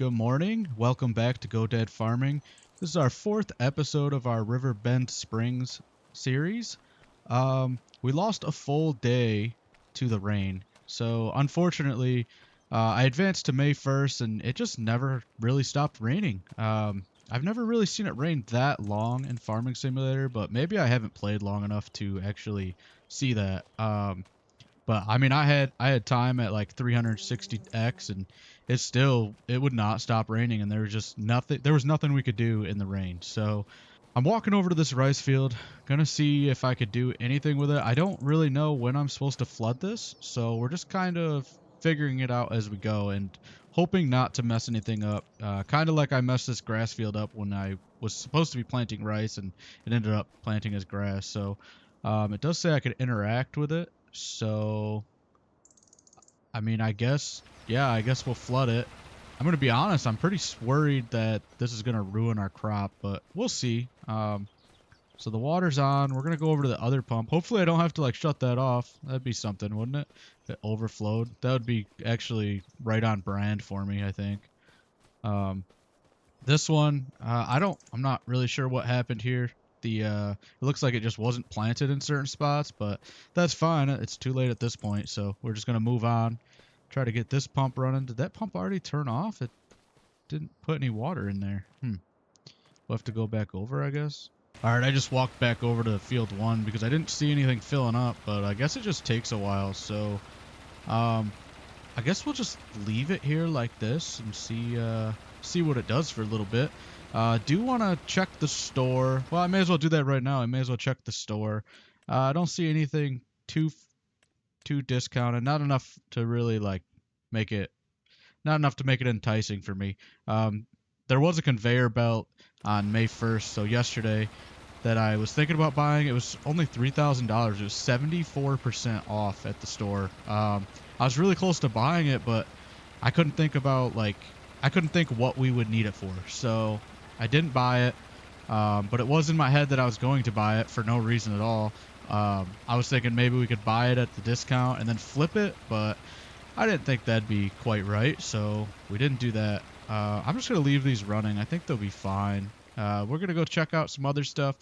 Good morning. Welcome back to Go Dead Farming. This is our fourth episode of our Riverbend Springs series. We lost a full day to the rain. So, unfortunately, I advanced to May 1st and it just never really stopped raining. I've never really seen it rain that long in Farming Simulator, but maybe I haven't played long enough to actually see that. But I mean, I had time at like 360x, and it would not stop raining, and there was nothing we could do in the rain. So I'm walking over to this rice field, gonna see if I could do anything with it. I don't really know when I'm supposed to flood this, so we're just kind of figuring it out as we go and hoping not to mess anything up. Kind of like I messed this grass field up when I was supposed to be planting rice, and it ended up planting as grass. So it does say I could interact with it. So, I mean, I guess we'll flood it. I'm going to be honest, I'm pretty worried that this is going to ruin our crop, but we'll see. So the water's on. We're going to go over to the other pump. Hopefully I don't have to like shut that off. That'd be something, wouldn't it? If it overflowed. That would be actually right on brand for me, I think. Um, This one, I'm not really sure what happened here. It looks like it just wasn't planted in certain spots, but that's fine. It's too late at this point, so we're just gonna move on. Try to get this pump running. Did that pump already turn off? It didn't put any water in there. We'll have to go back over, I guess. All right, I just walked back over to field one because I didn't see anything filling up, but I guess it just takes a while. So, um, I guess we'll just leave it here like this and see what it does for a little bit. Do want to check the store. Well, I may as well do that right now. I may as well check the store. I don't see anything too discounted. Not enough to really like make it. Not enough to make it enticing for me. There was a conveyor belt on May 1st, so yesterday, that I was thinking about buying. It was only $3,000. It was 74% off at the store. I was really close to buying it, but I couldn't think about I couldn't think what we would need it for. So I didn't buy it. But it was in my head that I was going to buy it for no reason at all. I was thinking maybe we could buy it at the discount and then flip it, but I didn't think that'd be quite right, so we didn't do that. I'm just going to leave these running. I think they'll be fine. We're going to go check out some other stuff.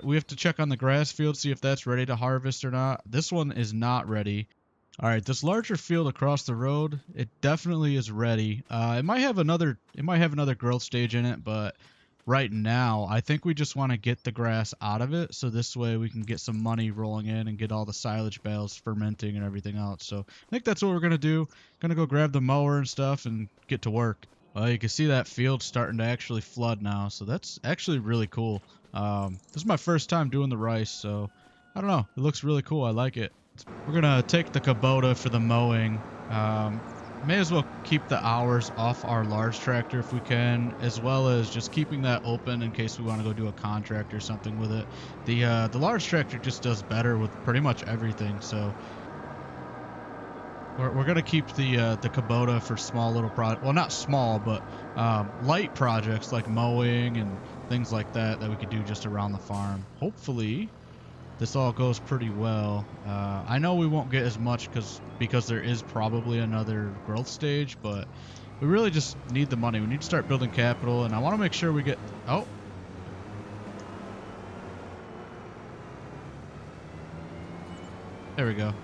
We have to check on the grass field, see if that's ready to harvest or not. This one is not ready. All right, this larger field across the road, it definitely is ready. It might have another growth stage in it, but right now, I think we just want to get the grass out of it, so this way we can get some money rolling in and get all the silage bales fermenting and everything else. So I think that's what we're gonna do. Gonna go grab the mower and stuff and get to work. Well, you can see that field starting to actually flood now, so that's actually really cool. This is my first time doing the rice, so I don't know. It looks really cool. I like it. We're gonna take the Kubota for the mowing. May as well keep the hours off our large tractor if we can, as well as just keeping that open in case we want to go do a contract or something with it. The large tractor just does better with pretty much everything, so we're gonna keep the Kubota for small little well, not small, but light projects like mowing and things like that we could do just around the farm. Hopefully this all goes pretty well. I know we won't get as much because there is probably another growth stage, but we really just need the money. We need to start building capital, and I want to make sure we get... Oh. There we go.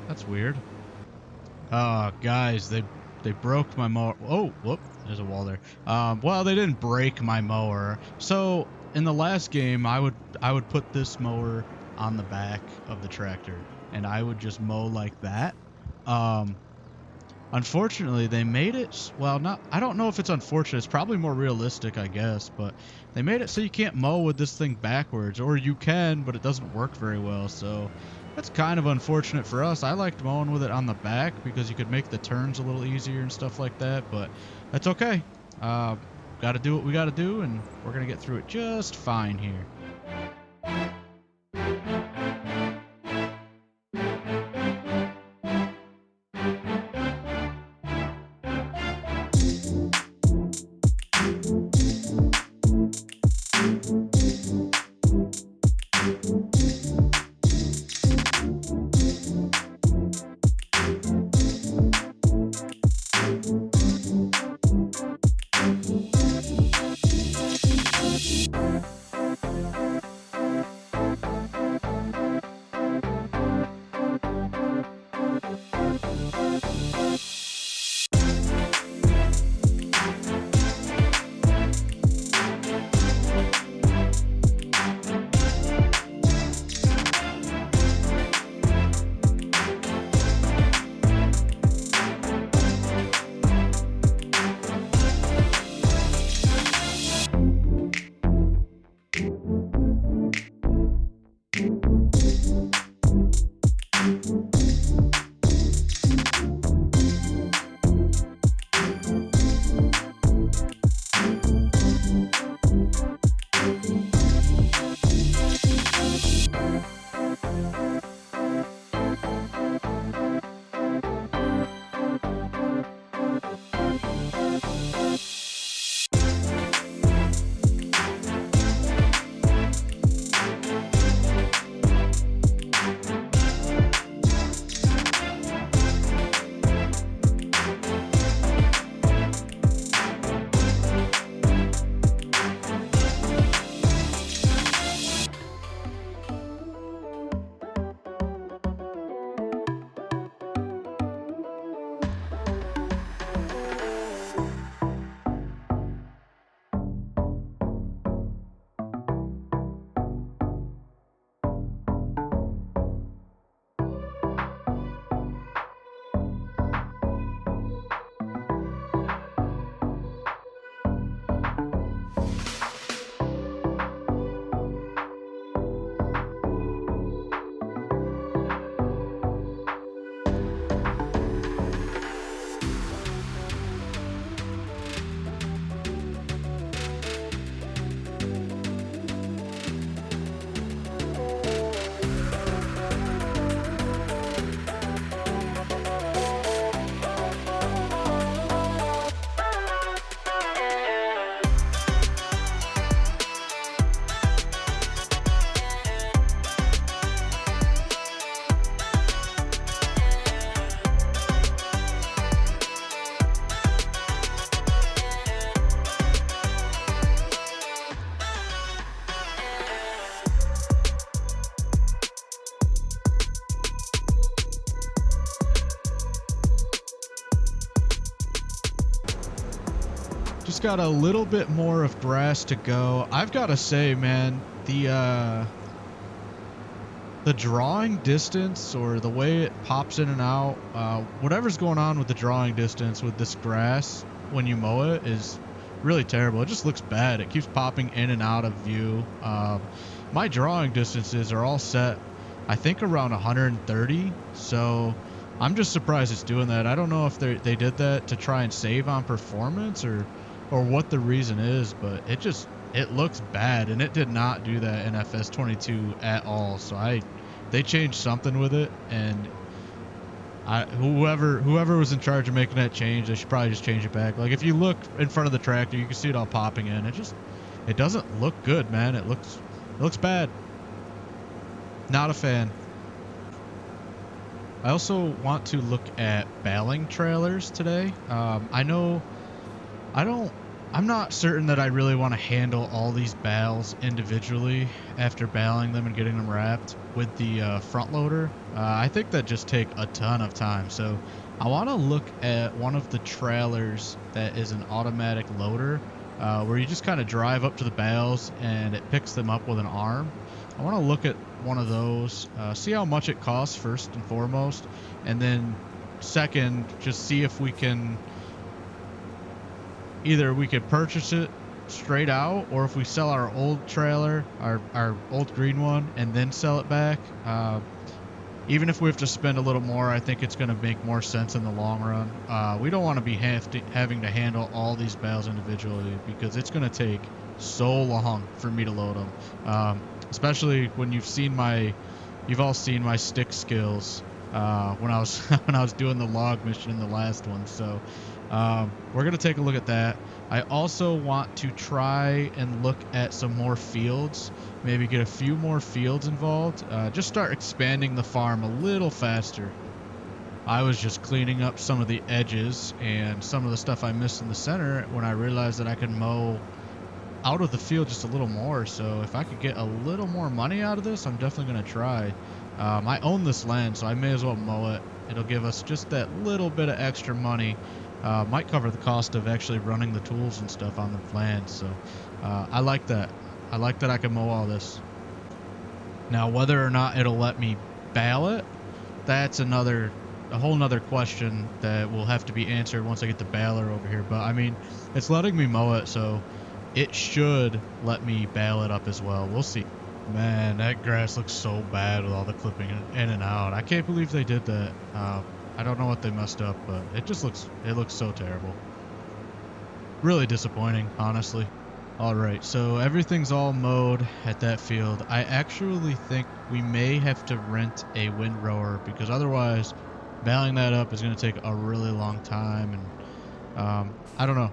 That's weird. Guys, they broke my mower. Oh, whoop, there's a wall there. Well, they didn't break my mower. So in the last game, I would put this mower on the back of the tractor, and I would just mow like that. Unfortunately, they made it, well, not, I don't know if it's unfortunate. It's probably more realistic, I guess, but they made it so you can't mow with this thing backwards, or you can, but it doesn't work very well. So that's kind of unfortunate for us. I liked mowing with it on the back because you could make the turns a little easier and stuff like that, but that's okay. Got to do what we got to do, and we're going to get through it just fine here. Just got a little bit more of grass to go. I've got to say, man, the drawing distance or the way it pops in and out, whatever's going on with the drawing distance with this grass when you mow it is really terrible. It just looks bad. It keeps popping in and out of view. My drawing distances are all set, I think, around 130. So I'm just surprised it's doing that. I don't know if they did that to try and save on performance or what the reason is, but it looks bad, and it did not do that in FS22 at all. So they changed something with it, and whoever was in charge of making that change, they should probably just change it back. Like if you look in front of the tractor, you can see it all popping in. It doesn't look good, man. It looks bad. Not a fan. I also want to look at baling trailers today. I know I don't. I'm not certain that I really want to handle all these bales individually after baling them and getting them wrapped with the front loader. I think that just take a ton of time. So I want to look at one of the trailers that is an automatic loader, where you just kind of drive up to the bales and it picks them up with an arm. I want to look at one of those, see how much it costs first and foremost, and then second, just see if we can either we could purchase it straight out, or if we sell our old trailer, our old green one, and then sell it back. Even if we have to spend a little more, I think it's going to make more sense in the long run. We don't want to be having to handle all these bales individually because it's going to take so long for me to load them. Especially when you've all seen my stick skills when I was when I was doing the log mission in the last one. So we're going to take a look at that. I also want to try and look at some more fields, maybe get a few more fields involved, just start expanding the farm a little faster. I was just cleaning up some of the edges and some of the stuff I missed in the center when I realized that I could mow out of the field just a little more. So if I could get a little more money out of this, I'm definitely going to try. I own this land, so I may as well mow it. It'll give us just that little bit of extra money. Might cover the cost of actually running the tools and stuff on the land. So I like that. I like that I can mow all this. Now, whether or not it'll let me bale it, that's a whole nother question that will have to be answered once I get the baler over here. But I mean, it's letting me mow it, so it should let me bale it up as well. We'll see. Man, that grass looks so bad with all the clipping in and out. I can't believe they did that. I don't know what they messed up, but it looks so terrible. Really disappointing, honestly. Alright, so everything's all mowed at that field. I actually think we may have to rent a windrower because otherwise baling that up is going to take a really long time, and I don't know.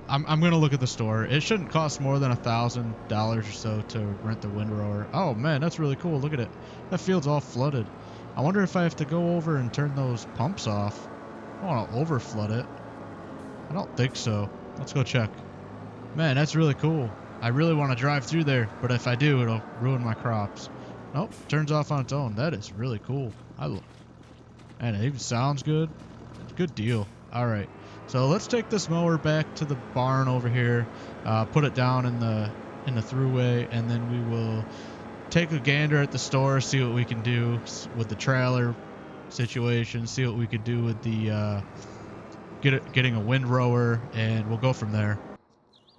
I'm gonna look at the store. It shouldn't cost more than $1,000 or so to rent the windrower. Oh man, that's really cool. Look at it. That field's all flooded. I wonder if I have to go over and turn those pumps off. I don't want to overflood it. I don't think so. Let's go check. Man, that's really cool. I really want to drive through there, but if I do, it'll ruin my crops. Nope, turns off on its own. That is really cool. And it even sounds good. Good deal. All right. So let's take this mower back to the barn over here, put it down in the throughway, and then we will take a gander at the store, see what we can do with the trailer situation, see what we could do with the getting a windrower, and we'll go from there.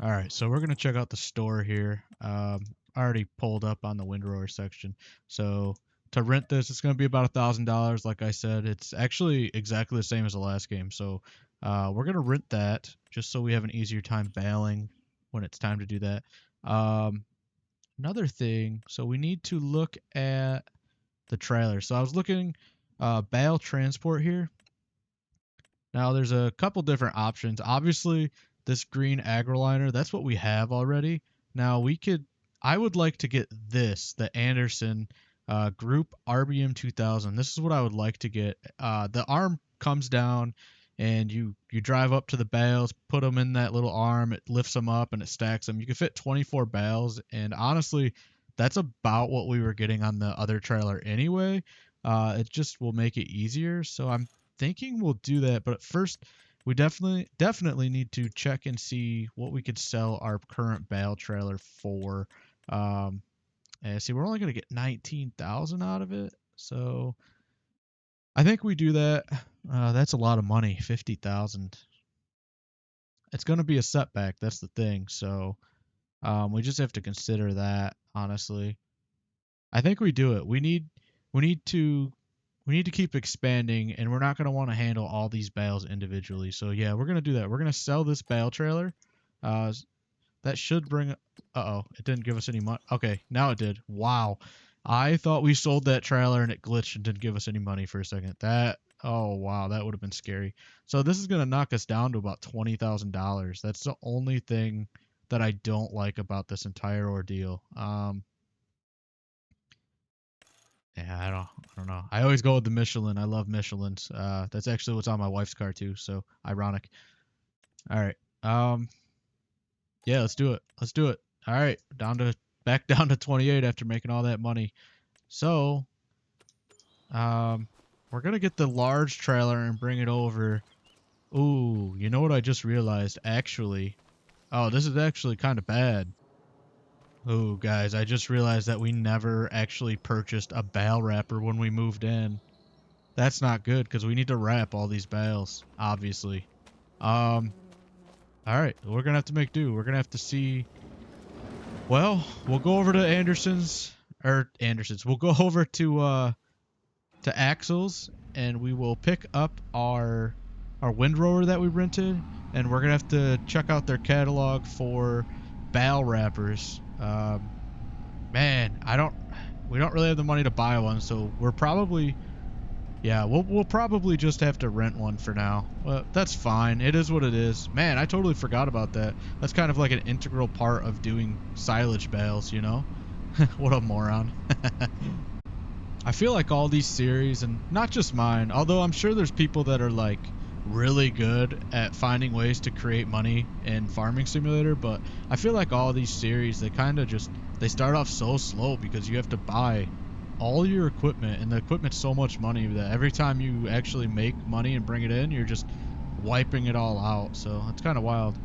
All right, so we're gonna check out the store here. I already pulled up on the windrower section. So to rent this, it's gonna be about $1,000. Like I said, it's actually exactly the same as the last game. So we're gonna rent that just so we have an easier time bailing when it's time to do that. Um, Another thing, so we need to look at the trailer. So I was looking Bale transport here. Now there's a couple different options. Obviously, this green agroliner, that's what we have already. Now I would like to get this, the Anderson Group RBM 2000. This is what I would like to get. The arm comes down and you drive up to the bales, put them in that little arm, it lifts them up and it stacks them. You can fit 24 bales, and honestly, that's about what we were getting on the other trailer anyway. It just will make it easier. So I'm thinking we'll do that, but first we definitely need to check and see what we could sell our current bale trailer for. Um, and see, we're only gonna get 19,000 out of it, so I think we do that. That's a lot of money, 50,000. It's gonna be a setback. That's the thing. So we just have to consider that honestly. I think we do it. We need to we need to keep expanding, and we're not going to want to handle all these bales individually. So yeah, we're going to do that. We're going to sell this bale trailer. Uh, that should bring. Uh-oh, it didn't give us any money. Okay, now it did. Wow, I thought we sold that trailer and it glitched and didn't give us any money for a second. That. Oh wow, that would have been scary. So this is going to knock us down to about $20,000. That's the only thing that I don't like about this entire ordeal. Yeah, I don't know. I always go with the Michelin. I love Michelins. That's actually what's on my wife's car too. So ironic. All right. Yeah, let's do it. Let's do it. All right, back down to 28 after making all that money. So, we're gonna get the large trailer and bring it over. Ooh, you know what I just realized? Actually, oh, this is actually kind of bad. Oh, guys, I just realized that we never actually purchased a bale wrapper when we moved in. That's not good because we need to wrap all these bales, obviously. Um, all right, we're gonna have to make do. We're gonna have to see. Well, we'll go over to Anderson's. We'll go over to Axel's and we will pick up our windrower that we rented, and we're gonna have to check out their catalog for bale wrappers. Man, we don't really have the money to buy one, so we're probably. Yeah, we'll probably just have to rent one for now. That's fine. It is what it is. Man, I totally forgot about that. That's kind of like an integral part of doing silage bales, you know? What a moron. I feel like all these series, and not just mine, although I'm sure there's people that are like really good at finding ways to create money in Farming Simulator, but I feel like all these series, they kind of just, they start off so slow because you have to buy all your equipment, and the equipment's so much money that every time you actually make money and bring it in, you're just wiping it all out. So it's kind of wild.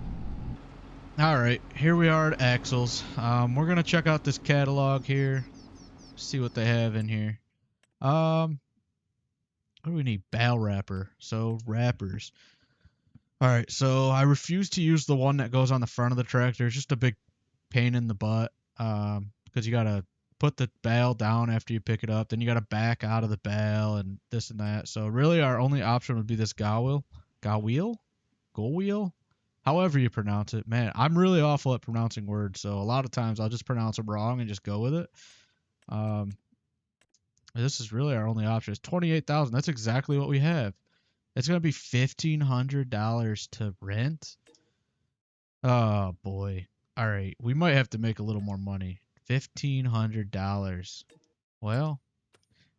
All right, here we are at Axel's. We're gonna check out this catalog here, see what they have in here. What do we need? Bale wrapper. So wrappers. All right, so I refuse to use the one that goes on the front of the tractor. It's just a big pain in the butt. Because you gotta put the bale down after you pick it up, then you gotta back out of the bale and this and that. So really, our only option would be this go wheel, however you pronounce it. Man, I'm really awful at pronouncing words, so a lot of times I'll just pronounce them wrong and just go with it. Um, this is really our only option. It's 28,000. That's exactly what we have. It's gonna be $1,500 to rent. Oh boy. All right, we might have to make a little more money. $1,500. Well,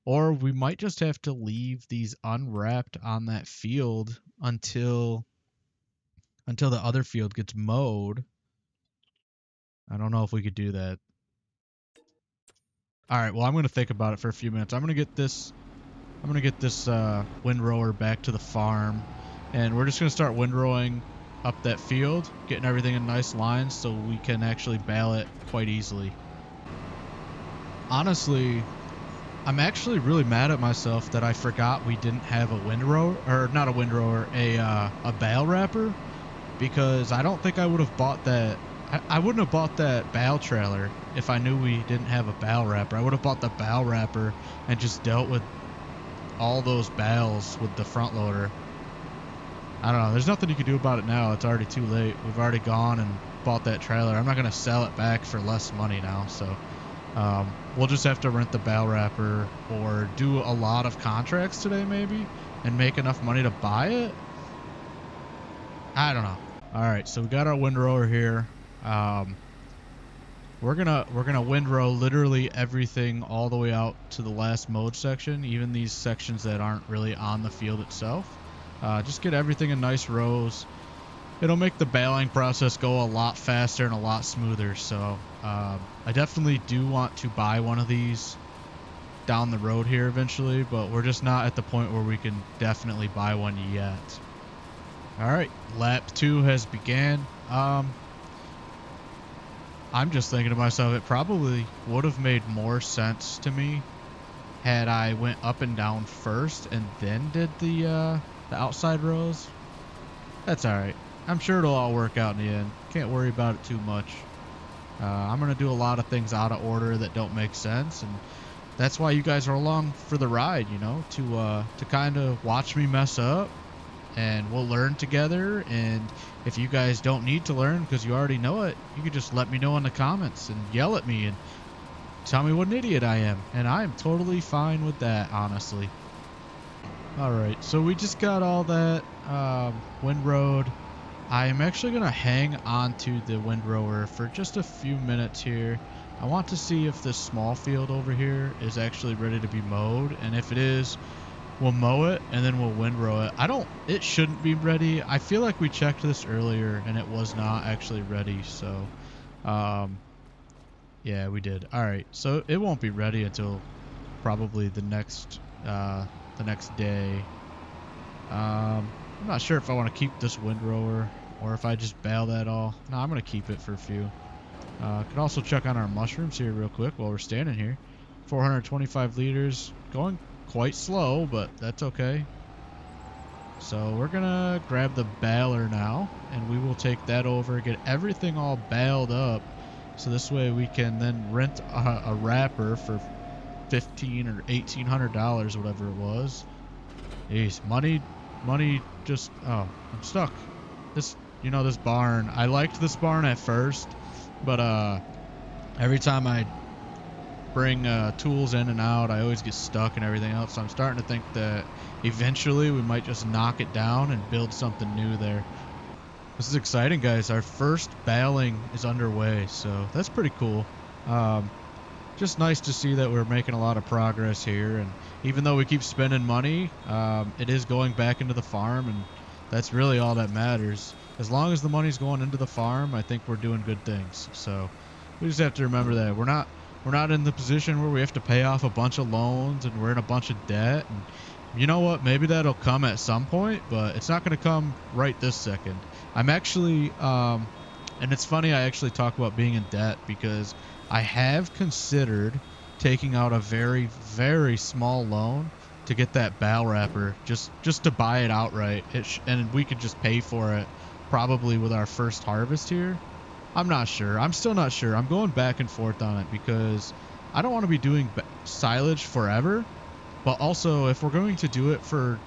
or we might just have to leave these unwrapped on that field until the other field gets mowed. I don't know if we could do that. All right, well, I'm going to think about it for a few minutes. I'm going to get this windrower back to the farm, and we're just going to start windrowing up that field, getting everything in nice lines so we can actually bale it quite easily. Honestly, I'm actually really mad at myself that I forgot we didn't have a windrower, or not a windrower, a bale wrapper, because I don't think I would have bought that. I wouldn't have bought that bale trailer if I knew we didn't have a bale wrapper. I would have bought the bale wrapper and just dealt with all those bales with the front loader. I don't know. There's nothing you can do about it now. It's already too late. We've already gone and bought that trailer. I'm not going to sell it back for less money now, so we'll just have to rent the bale wrapper or do a lot of contracts today maybe and make enough money to buy it. I don't know. All right, so we got our windrower here. We're gonna windrow literally everything all the way out to the last mode section, even these sections that aren't really on the field itself. Just get everything in nice rows. It'll make the baling process go a lot faster and a lot smoother. So I definitely do want to buy one of these down the road here eventually, but we're just not at the point where we can definitely buy one yet. All right, lap 2 has began. I'm just thinking to myself, it probably would have made more sense to me had I went up and down first and then did the outside rows. That's all right. I'm sure it'll all work out in the end. Can't worry about it too much. I'm gonna do a lot of things out of order that don't make sense, and that's why you guys are along for the ride. To kind of watch me mess up, and we'll learn together. And if you guys don't need to learn because you already know it, you can just let me know in the comments and yell at me and tell me what an idiot I am, and I am totally fine with that, honestly. All right, so we just got all that windrowed. I am actually going to hang on to the windrower for just a few minutes here. I want to see if this small field over here is actually ready to be mowed, and if it is, we'll mow it and then we'll windrow it. It shouldn't be ready. I feel like we checked this earlier and it was not actually ready, so um, yeah, we did. All right, so it won't be ready until probably the next day. I'm not sure if I want to keep this windrower or if I just bail that all. No, I'm gonna keep it for a few. Can also check on our mushrooms here real quick while we're standing here. 425 liters, going quite slow, but that's okay. So we're gonna grab the baler now, and we will take that over, get everything all baled up, so this way we can then rent a wrapper for $1,500 or $1,800, whatever it was. Jeez, money just, oh, I'm stuck. This barn, I liked this barn at first, but every time I bring tools in and out, I always get stuck and everything else. So I'm starting to think that eventually we might just knock it down and build something new there. This is exciting, guys. Our first baling is underway, so that's pretty cool. Um, just nice to see that we're making a lot of progress here. And even though we keep spending money, it is going back into the farm, and that's really all that matters. As long as the money's going into the farm, I think we're doing good things. So we just have to remember that we're not in the position where we have to pay off a bunch of loans and we're in a bunch of debt. And you know what? Maybe that'll come at some point, but it's not going to come right this second. I'm actually, and it's funny I actually talk about being in debt because I have considered taking out a very, very small loan to get that bow wrapper, just to buy it outright. And we could just pay for it probably with our first harvest here. I'm not sure. I'm still not sure. I'm going back and forth on it because I don't want to be doing silage forever. But also, if we're going to do it for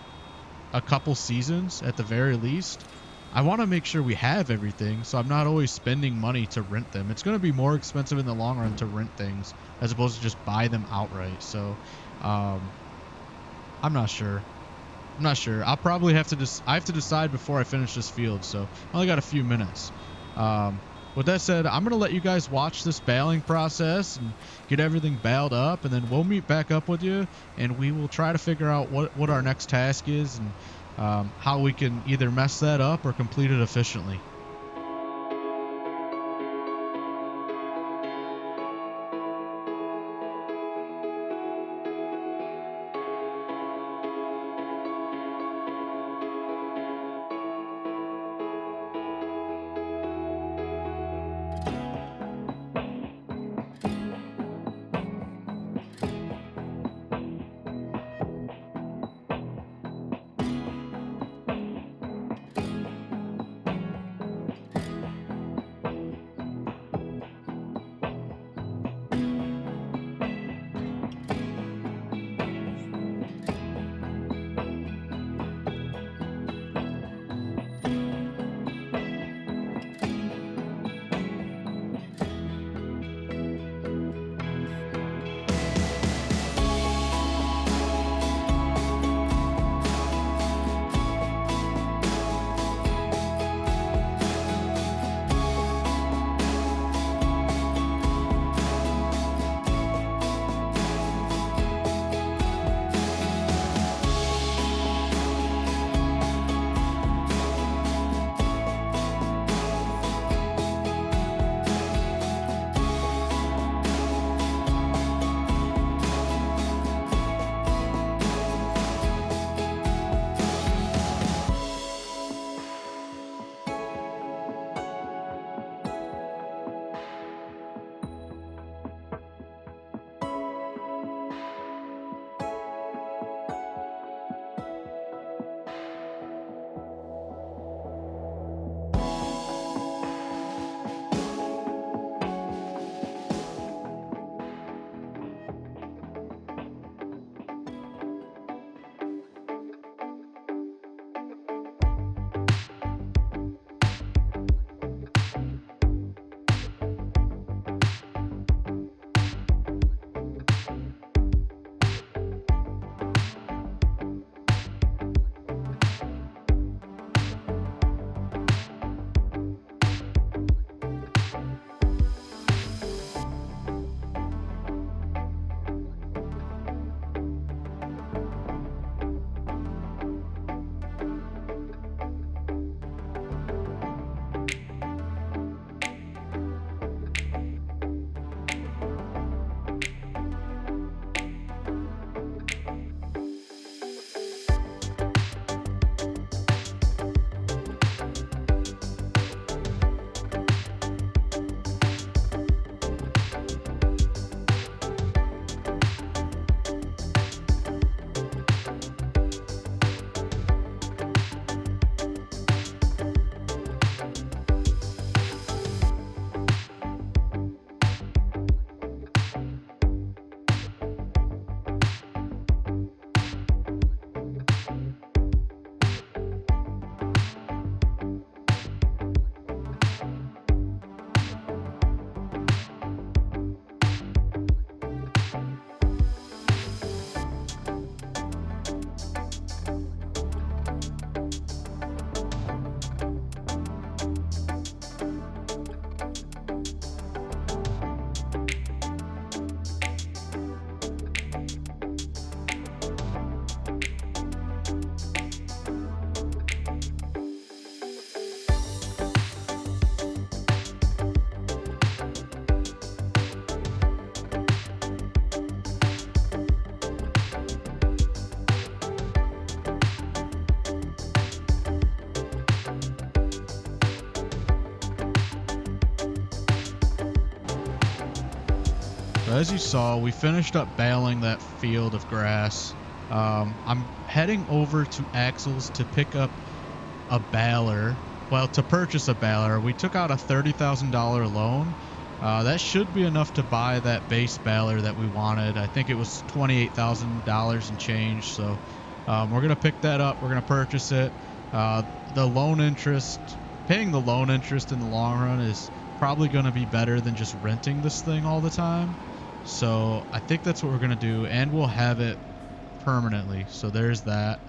a couple seasons at the very least, I want to make sure we have everything so I'm not always spending money to rent them. It's going to be more expensive in the long run to rent things as opposed to just buy them outright. So um, I'm not sure. I'm not sure. I'll probably have to I have to decide before I finish this field. So I only got a few minutes. Um, with that said, I'm going to let you guys watch this baling process and get everything baled up, and then we'll meet back up with you, and we will try to figure out what our next task is and how we can either mess that up or complete it efficiently. So as you saw, we finished up baling that field of grass. I'm heading over to Axel's to pick up a baler. Well, to purchase a baler, we took out a $30,000 loan. That should be enough to buy that base baler that we wanted. I think it was $28,000 and change. So we're gonna pick that up. We're gonna purchase it. The loan interest, paying the loan interest in the long run is probably gonna be better than just renting this thing all the time. So I think that's what we're gonna do, and we'll have it permanently. So there's that.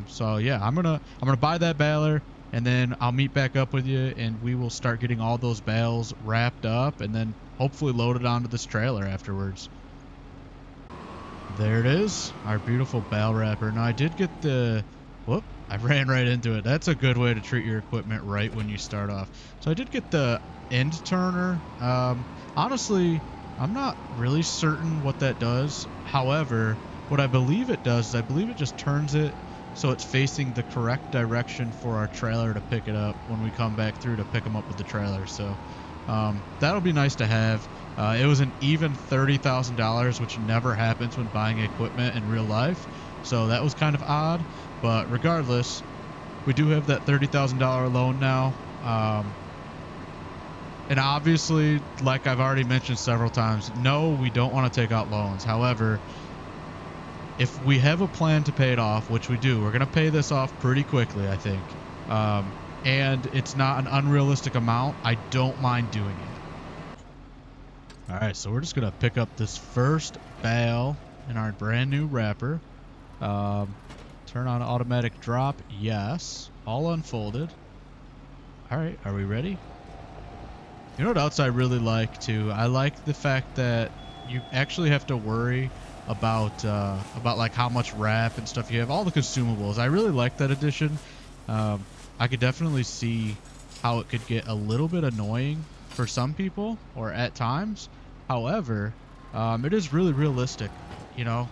So yeah, I'm gonna buy that baler, and then I'll meet back up with you, and we will start getting all those bales wrapped up, and then hopefully loaded onto this trailer afterwards. There it is, our beautiful bale wrapper. Now I did get the, whoop, I ran right into it. That's a good way to treat your equipment right when you start off. So I did get the end turner. Honestly, I'm not really certain what that does. However, what I believe it does is I believe it just turns it so it's facing the correct direction for our trailer to pick it up when we come back through to pick them up with the trailer. So that'll be nice to have. It was an even $30,000, which never happens when buying equipment in real life. So that was kind of odd. But regardless, we do have that $30,000 loan now. And obviously, like I've already mentioned several times, no, we don't want to take out loans. However, if we have a plan to pay it off, which we do, we're going to pay this off pretty quickly, I think. And it's not an unrealistic amount. I don't mind doing it. All right, so we're just going to pick up this first bale in our brand new wrapper. Turn on automatic drop. Yes. All unfolded. All right, are we ready? You know what else I really like too? I like the fact that you actually have to worry about like how much wrap and stuff you have, all the consumables. I really like that addition. I could definitely see how it could get a little bit annoying for some people or at times. However, it is really realistic. You know,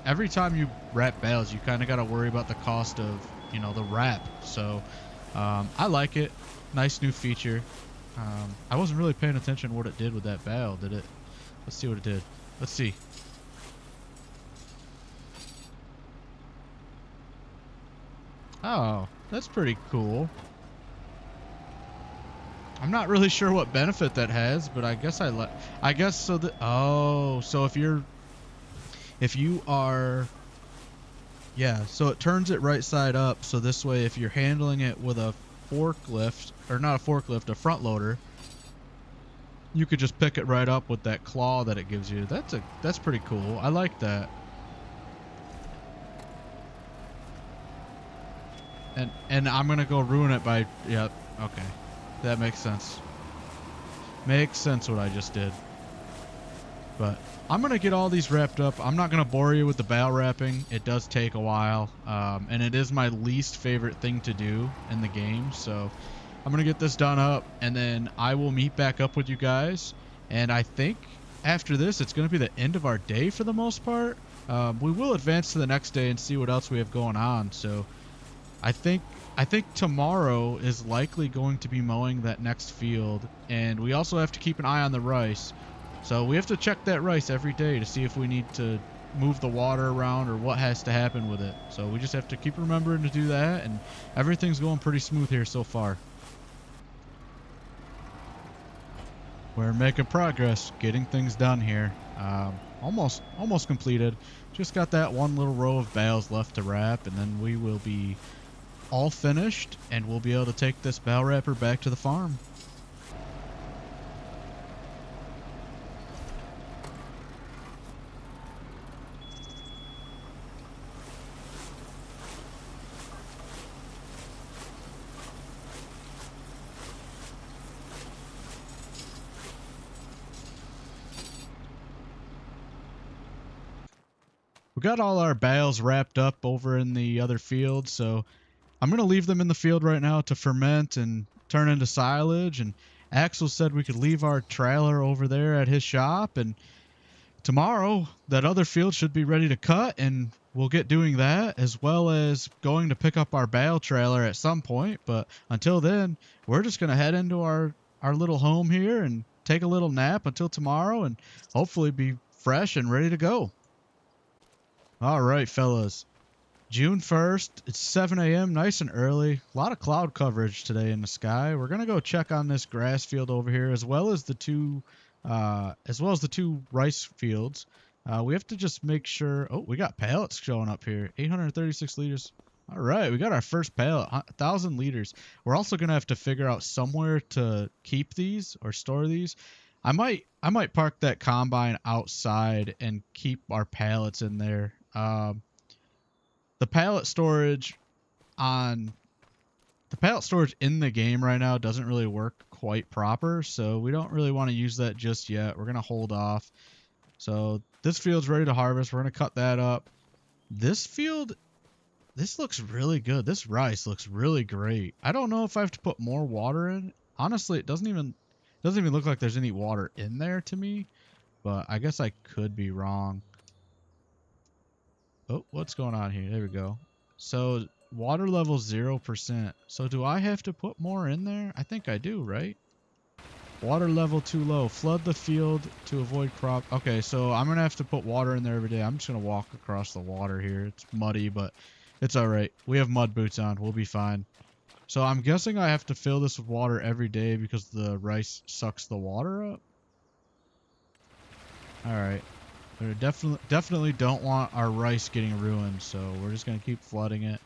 every time you wrap bales, you kind of got to worry about the cost of, you know, the wrap. So I like it. Nice new feature. I wasn't really paying attention to what it did with that bale, did it? Let's see what it did. Let's see. Oh, that's pretty cool. I'm not really sure what benefit that has, but I guess I guess so that, oh, so if you are, yeah, so it turns it right side up, so this way if you're handling it with a forklift, or not a forklift, a front loader, you could just pick it right up with that claw that it gives you. That's pretty cool. I like that. And I'm gonna go ruin it by, yeah, okay, that makes sense. Makes sense what I just did. But I'm gonna get all these wrapped up. I'm not gonna bore you with the bale wrapping. It does take a while, and it is my least favorite thing to do in the game. So I'm gonna get this done up, and then I will meet back up with you guys. And I think after this, it's gonna be the end of our day for the most part. We will advance to the next day and see what else we have going on. So I think tomorrow is likely going to be mowing that next field, and we also have to keep an eye on the rice. So we have to check that rice every day to see if we need to move the water around or what has to happen with it. So we just have to keep remembering to do that, and everything's going pretty smooth here so far. We're making progress, getting things done here. Almost completed. Just got that one little row of bales left to wrap, and then we will be all finished, and we'll be able to take this bale wrapper back to the farm. We got all our bales wrapped up over in the other field, so I'm going to leave them in the field right now to ferment and turn into silage. And Axel said we could leave our trailer over there at his shop, and tomorrow that other field should be ready to cut, and we'll get doing that, as well as going to pick up our bale trailer at some point. But until then, we're just going to head into our little home here and take a little nap until tomorrow and hopefully be fresh and ready to go. All right, fellas. June 1st, it's 7 a.m., nice and early. A lot of cloud coverage today in the sky. We're gonna go check on this grass field over here, as well as the two rice fields. We have to just make sure. Oh, we got pallets showing up here. 836 liters. All right, we got our first pallet, 1,000 liters. We're also gonna have to figure out somewhere to keep these or store these. I might park that combine outside and keep our pallets in there. The pallet storage on the pallet storage in the game right now doesn't really work quite proper, so we don't really want to use that just yet. We're gonna hold off. So this field's ready to harvest. We're gonna cut that up. This field, this looks really good. This rice looks really great. I don't know if I have to put more water in. Honestly, it doesn't even look like there's any water in there to me, but I guess I could be wrong. Oh, what's going on here? There we go. So water level 0%. So do I have to put more in there? I think I do, right? Water level too low. Flood the field to avoid crop. Okay, so I'm going to have to put water in there every day. I'm just going to walk across the water here. It's muddy, but it's all right. We have mud boots on. We'll be fine. So I'm guessing I have to fill this with water every day because the rice sucks the water up. All right. We definitely don't want our rice getting ruined, so we're just gonna keep flooding it.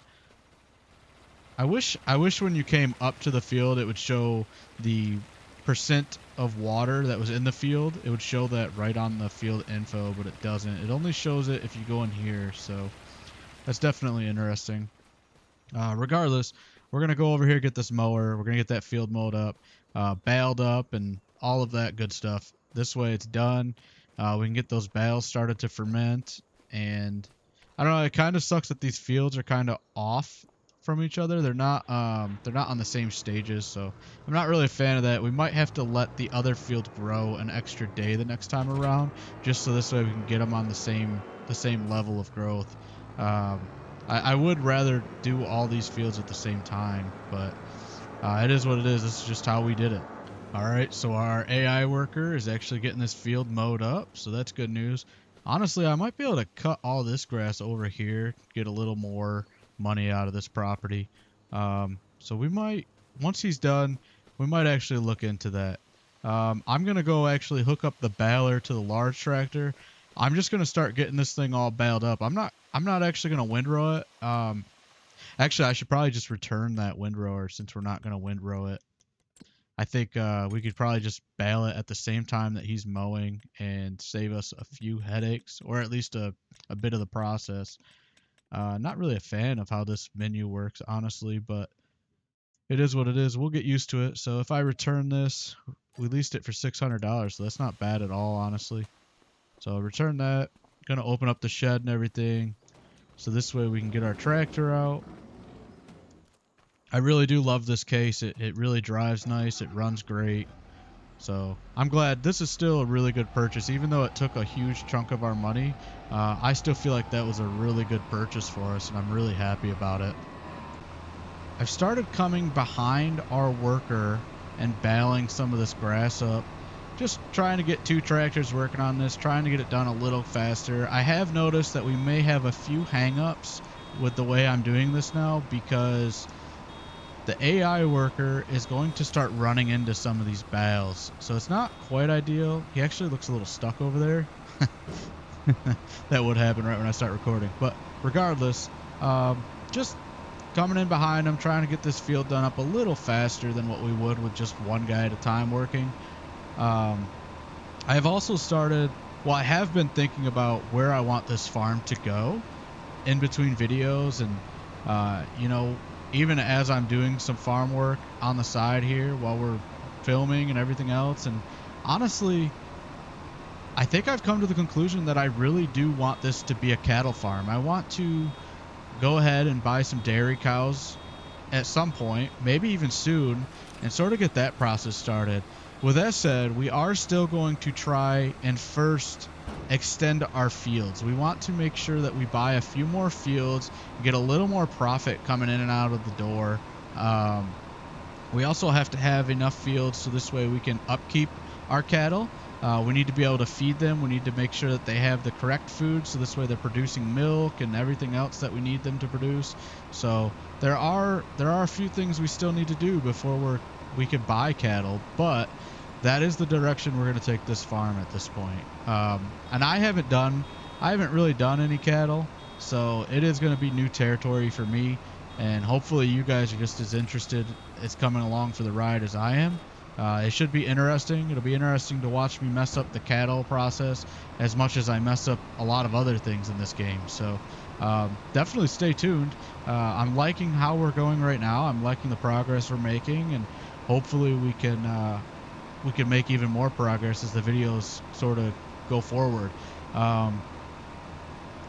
I wish when you came up to the field, it would show the percent of water that was in the field. It would show that right on the field info, but it doesn't. It only shows it if you go in here, so that's definitely interesting. Regardless, we're gonna go over here, get this mower. We're gonna get that field mowed up, baled up, and all of that good stuff. This way, it's done. We can get those bales started to ferment, and I don't know. It kind of sucks that these fields are kind of off from each other. They're not on the same stages, so I'm not really a fan of that. We might have to let the other field grow an extra day the next time around, just so this way we can get them on the same level of growth. I would rather do all these fields at the same time, but it is what it is. This is just how we did it. All right, so our AI worker is actually getting this field mowed up, so that's good news. Honestly, I might be able to cut all this grass over here, get a little more money out of this property. So we might, once he's done, we might actually look into that. I'm going to go actually hook up the baler to the large tractor. I'm just going to start getting this thing all baled up. I'm not actually going to windrow it. Actually, I should probably just return that windrower since we're not going to windrow it. I think we could probably just bale it at the same time that he's mowing and save us a few headaches, or at least a bit of the process. Not really a fan of how this menu works, honestly, but it is what it is. We'll get used to it. So if I return this, we leased it for $600, so that's not bad at all, honestly. So return that. Gonna open up the shed and everything, so this way we can get our tractor out. I really do love this case. It really drives nice. It runs great. So I'm glad. This is still a really good purchase. Even though it took a huge chunk of our money, I still feel like that was a really good purchase for us, and I'm really happy about it. I've started coming behind our worker and baling some of this grass up. Just trying to get two tractors working on this, trying to get it done a little faster. I have noticed that we may have a few hang-ups with the way I'm doing this now, because the AI worker is going to start running into some of these bales. So it's not quite ideal. He actually looks a little stuck over there. That would happen right when I start recording. But regardless, just coming in behind him, trying to get this field done up a little faster than what we would with just one guy at a time working. I have also started, I have been thinking about where I want this farm to go in between videos, and even as I'm doing some farm work on the side here while we're filming and everything else. And honestly, I think I've come to the conclusion that I really do want this to be a cattle farm. I want to go ahead and buy some dairy cows at some point, maybe even soon, and sort of get that process started. With that said, we are still going to try and first extend our fields. We want to make sure that we buy a few more fields, get a little more profit coming in and out of the door. We also have to have enough fields so this way we can upkeep our cattle. We need to be able to feed them. We need to make sure that they have the correct food so this way they're producing milk and everything else that we need them to produce. So there are a few things we still need to do before we can buy cattle, but that is the direction we're going to take this farm at this point. And I haven't really done any cattle, so it is going to be new territory for me, and hopefully you guys are just as interested as coming along for the ride as I am. It should be interesting. It'll be interesting to watch me mess up the cattle process as much as I mess up a lot of other things in this game. So definitely stay tuned. I'm liking how we're going right now. I'm liking the progress we're making, and hopefully we can make even more progress as the videos sort of go forward. Um,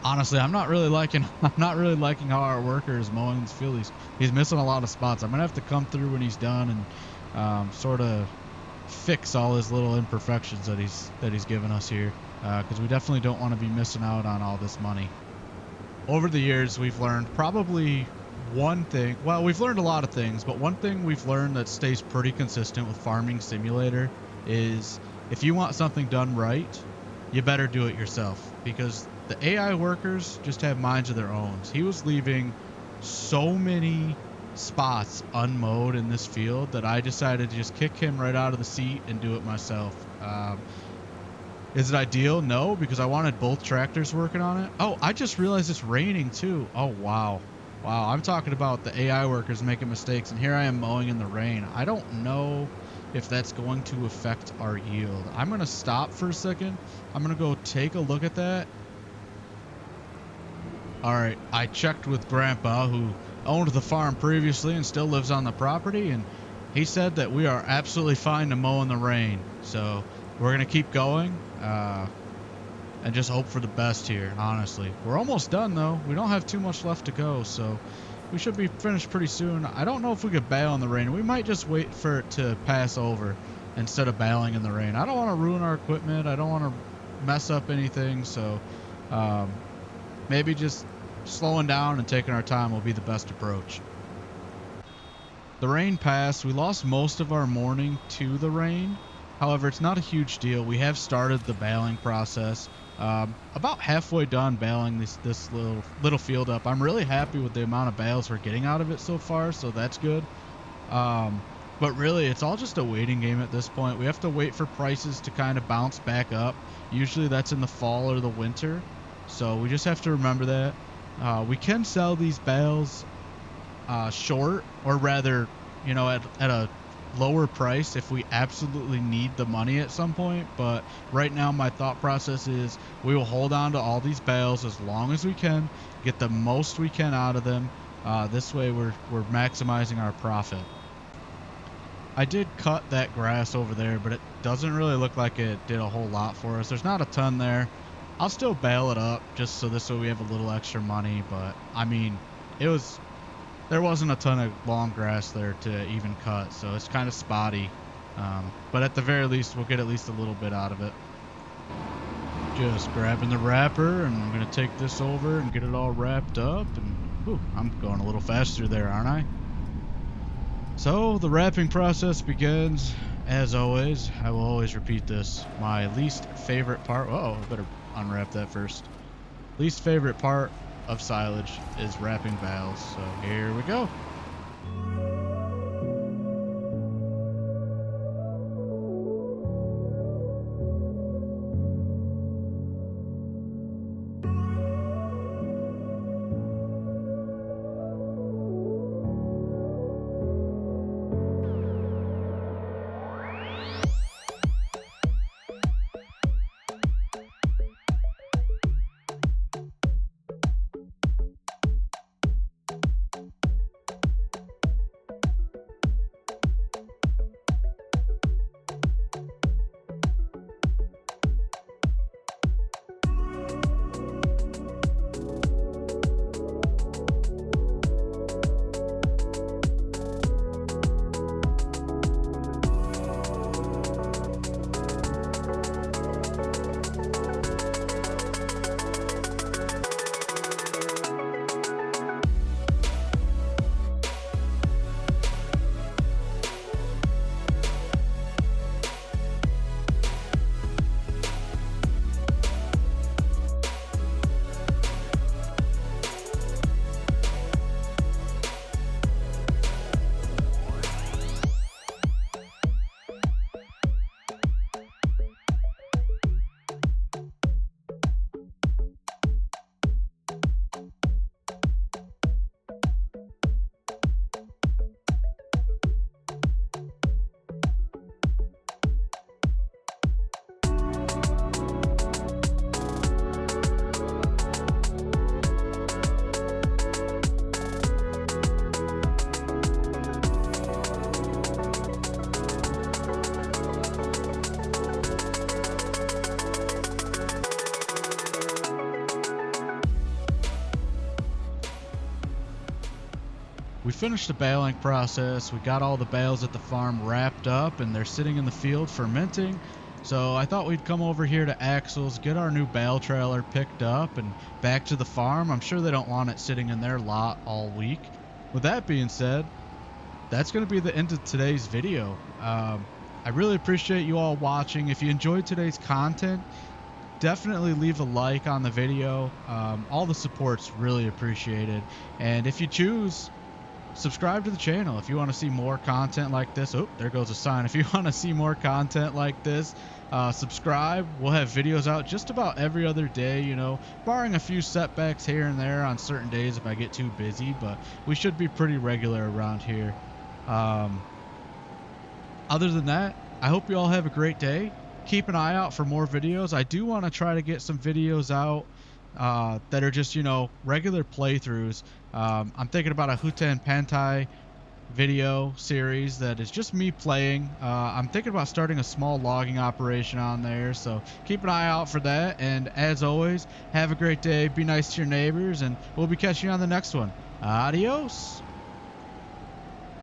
Honestly, I'm not really liking how our worker is mowing this field. He's missing a lot of spots. I'm gonna have to come through when he's done and sort of fix all his little imperfections that he's given us here, because we definitely don't want to be missing out on all this money. Over the years, we've learned probably one thing. Well, we've learned a lot of things, but one thing we've learned that stays pretty consistent with Farming Simulator is if you want something done right, you better do it yourself, because the AI workers just have minds of their own. He was leaving so many spots unmowed in this field that I decided to just kick him right out of the seat and do it myself. Is it ideal? No, because I wanted both tractors working on it. Oh, I just realized it's raining too. Oh, wow. Wow, I'm talking about the AI workers making mistakes, and here I am mowing in the rain. I don't know if that's going to affect our yield. I'm going to stop for a second. I'm going to go take a look at that. All right, I checked with Grandpa, who owned the farm previously and still lives on the property, and he said that we are absolutely fine to mow in the rain. So we're going to keep going. And just hope for the best here, honestly. We're almost done, though. We don't have too much left to go, so we should be finished pretty soon. I don't know if we could bail in the rain. We might just wait for it to pass over instead of bailing in the rain. I don't want to ruin our equipment. I don't want to mess up anything, so um, maybe just slowing down and taking our time will be the best approach. The rain passed. We lost most of our morning to the rain. However, it's not a huge deal. We have started the baling process. About halfway done baling this little field up. I'm really happy with the amount of bales we're getting out of it so far, so that's good. Um, but really, it's all just a waiting game at this point. We have to wait for prices to kind of bounce back up. Usually that's in the fall or the winter, so we just have to remember that. We can sell these bales short, or rather, at a lower price if we absolutely need the money at some point. But right now, my thought process is we will hold on to all these bales as long as we can, get the most we can out of them. This way, we're maximizing our profit. I did cut that grass over there, but it doesn't really look like it did a whole lot for us. There's not a ton there. I'll still bale it up just so this way we have a little extra money. But I mean, it was there wasn't a ton of long grass there to even cut, so it's kind of spotty. But at the very least, we'll get at least a little bit out of it. Just grabbing the wrapper, and I'm going to take this over and get it all wrapped up. And whew, I'm going a little faster there, aren't I? So the wrapping process begins. As always, I will always repeat this. My least favorite part. Oh, I better unwrap that first. Least favorite part of silage is wrapping bales. So here we go. finished the baling process. We got all the bales at the farm wrapped up and they're sitting in the field fermenting. So I thought we'd come over here to Axel's, get our new bale trailer picked up and back to the farm. I'm sure they don't want it sitting in their lot all week. With that being said, that's going to be the end of today's video. I really appreciate you all watching. If you enjoyed today's content, definitely leave a like on the video. All the support's really appreciated. And if you choose, subscribe to the channel if you want to see more content like this. Oh, there goes a sign. If you want to see more content like this, subscribe. We'll have videos out just about every other day, barring a few setbacks here and there on certain days if I get too busy, but we should be pretty regular around here. Um, Other than that, I hope you all have a great day. Keep an eye out for more videos. I do want to try to get some videos out that are just, regular playthroughs. I'm thinking about a Hutan Pantai video series that is just me playing. I'm thinking about starting a small logging operation on there, so keep an eye out for that. And as always, have a great day, be nice to your neighbors, and we'll be catching you on the next one. Adios!